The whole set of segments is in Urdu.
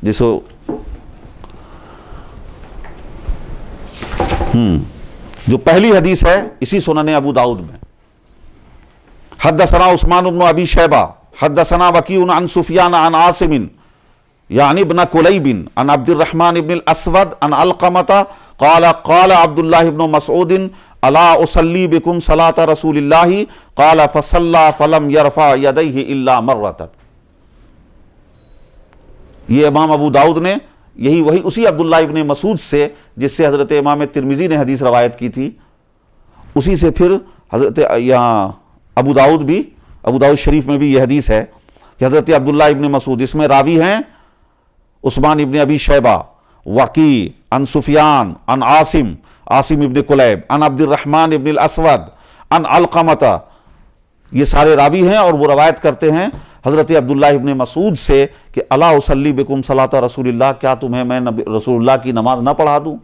جسو جو پہلی حدیث ہے اسی سنن ابو داؤد میں، حدثنا عثمان بن ابی شیبہ حدثنا وکیع عن سفیان عن عاصم یعنی ابن کلیب عن عبد الرحمن بن الاسود عن علقمۃ قال قال عبد اللہ بن مسعود الا اصلی بکم صلاۃ رسول اللہ قال فصلی فلم یرفع یدیہ الا مرۃ۔ یہ امام ابو داؤد نے وہی اسی عبداللہ ابن مسعود سے جس سے حضرت امام ترمذی نے حدیث روایت کی تھی، اسی سے پھر حضرت یہاں ابو داؤد شریف میں بھی یہ حدیث ہے کہ حضرت عبداللہ ابن مسعود، اس میں راوی ہیں عثمان ابن ابی شیبہ، وکیع، عن سفیان، عن عاصم ابن کلیب، عن عبد الرحمن ابن الاسود، عن علقمۃ، یہ سارے راوی ہیں اور وہ روایت کرتے ہیں حضرت عبداللہ ابن مسعود سے کہ الا اصلی بکم صلاۃ رسول اللہ، کیا تمہیں میں رسول اللہ کی نماز نہ پڑھا دوں؟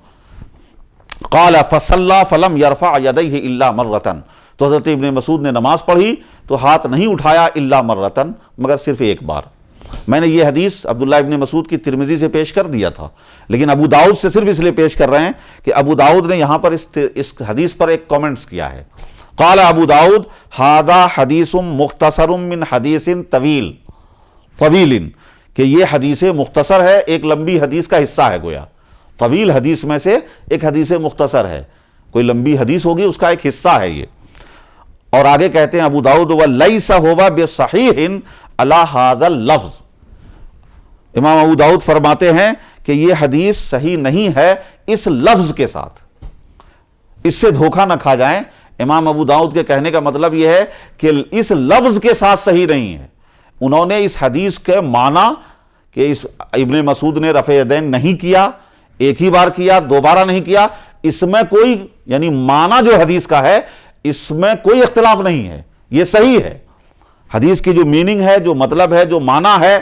قال فصلی فلم یرفع یدیہ الا مرۃ، تو حضرت ابن مسعود نے نماز پڑھی تو ہاتھ نہیں اٹھایا الا مرۃ، مگر صرف ایک بار۔ میں نے یہ حدیث عبداللہ ابن مسعود کی ترمذی سے پیش کر دیا تھا، لیکن ابو داؤد سے صرف اس لیے پیش کر رہے ہیں کہ ابو داؤد نے یہاں پر اس حدیث پر ایک کامنٹس کیا ہے۔ قال ابو داؤد ھذا حدیث مختصر من حدیث طویل کہ یہ حدیث مختصر ہے، ایک لمبی حدیث کا حصہ ہے، گویا طویل حدیث میں سے ایک حدیث مختصر ہے، کوئی لمبی حدیث ہوگی اس کا ایک حصہ ہے یہ۔ اور آگے کہتے ہیں ابو داؤد وَلَيْسَ هُوَ بِصَحِيحٍ عَلَى هَذَا اللَّفْظ، امام ابو داؤد فرماتے ہیں کہ یہ حدیث صحیح نہیں ہے اس لفظ کے ساتھ، اس سے دھوکہ نہ کھا جائیں۔ امام ابو داؤد کے کہنے کا مطلب یہ ہے کہ اس لفظ کے ساتھ صحیح نہیں ہے، انہوں نے اس حدیث کے معنی کہ اس ابن مسعود نے رفع یدین نہیں کیا، ایک ہی بار کیا، دوبارہ نہیں کیا، اس میں کوئی یعنی معنی جو حدیث کا ہے اس میں کوئی اختلاف نہیں ہے، یہ صحیح ہے، حدیث کی جو میننگ ہے، جو مطلب ہے، جو معنی ہے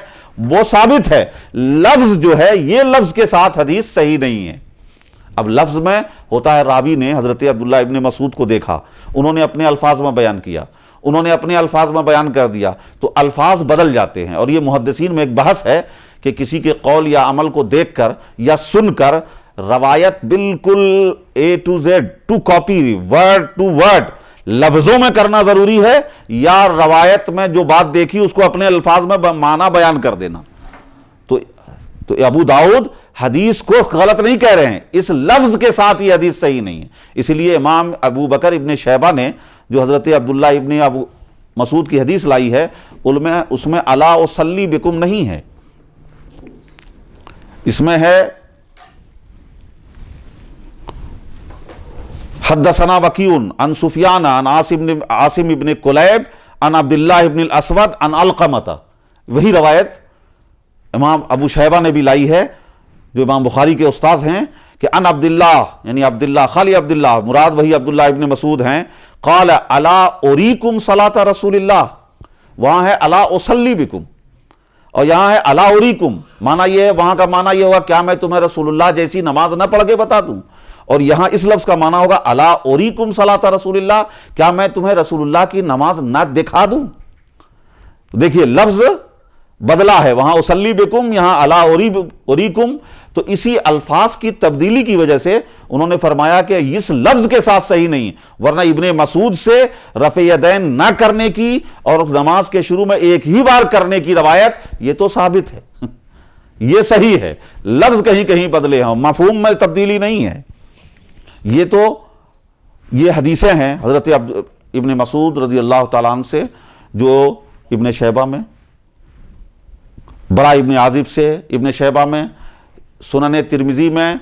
وہ ثابت ہے، لفظ جو ہے یہ لفظ کے ساتھ حدیث صحیح نہیں ہے۔ اب لفظ میں ہوتا ہے راوی نے حضرت عبداللہ ابن مسعود کو دیکھا، انہوں نے اپنے الفاظ میں بیان کیا، انہوں نے اپنے الفاظ میں بیان کر دیا تو الفاظ بدل جاتے ہیں، اور یہ محدثین میں ایک بحث ہے کہ کسی کے قول یا عمل کو دیکھ کر یا سن کر روایت بالکل A to Z to copy word to word لفظوں میں کرنا ضروری ہے، یا روایت میں جو بات دیکھی اس کو اپنے الفاظ میں معنی بیان کر دینا۔ تو ابو داؤد حدیث کو غلط نہیں کہہ رہے ہیں، اس لفظ کے ساتھ یہ حدیث صحیح نہیں ہے، اسی لیے امام ابو بکر ابن شیبہ نے جو حضرت عبداللہ ابن ابو مسعود کی حدیث لائی ہے اس میں الا اصلی بکم نہیں ہے، اس میں ہے حدثنا وکیع عن سفیان عن عاصم ابن کلیب عن عبداللہ ابن الاسود عن علقمۃ، وہی روایت امام ابو شیبہ نے بھی لائی ہے جو امام بخاری کے استاذ ہیں کہ عن عبداللہ یعنی عبداللہ خالی عبداللہ، مراد وہی عبداللہ ابن مسعود ہیں، قال الا اریکم صلاۃ رسول اللہ، وہاں ہے الا اصلی بکم اور یہاں ہے الا اریکم، معنی یہ ہے، وہاں کا معنی یہ ہوگا کیا میں تمہیں رسول اللہ جیسی نماز نہ پڑھ کے بتا دوں، اور یہاں اس لفظ کا معنی ہوگا الا اریکم صلاۃ رسول اللہ، کیا میں تمہیں رسول اللہ کی نماز نہ دکھا دوں۔ دیکھیے لفظ بدلا ہے، وہاں اصلی بکم، یہاں الا اریکم، تو اسی الفاظ کی تبدیلی کی وجہ سے انہوں نے فرمایا کہ اس لفظ کے ساتھ صحیح نہیں، ورنہ ابن مسعود سے رفع یدین نہ کرنے کی اور نماز کے شروع میں ایک ہی بار کرنے کی روایت یہ تو ثابت ہے، یہ صحیح ہے، لفظ کہیں کہیں بدلے ہوں، مفہوم میں تبدیلی نہیں ہے۔ یہ حدیثیں ہیں حضرت ابن مسعود رضی اللہ تعالیٰ عنہ سے جو ابن شیبہ میں، برا ابن عازب سے ابن شیبہ میں، سنن ترمذی میں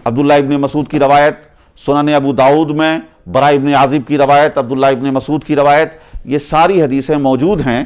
عبداللہ ابن مسعود کی روایت، سنن ابو داؤد میں برا ابن عازب کی روایت، عبداللہ ابن مسعود کی روایت، یہ ساری حدیثیں موجود ہیں۔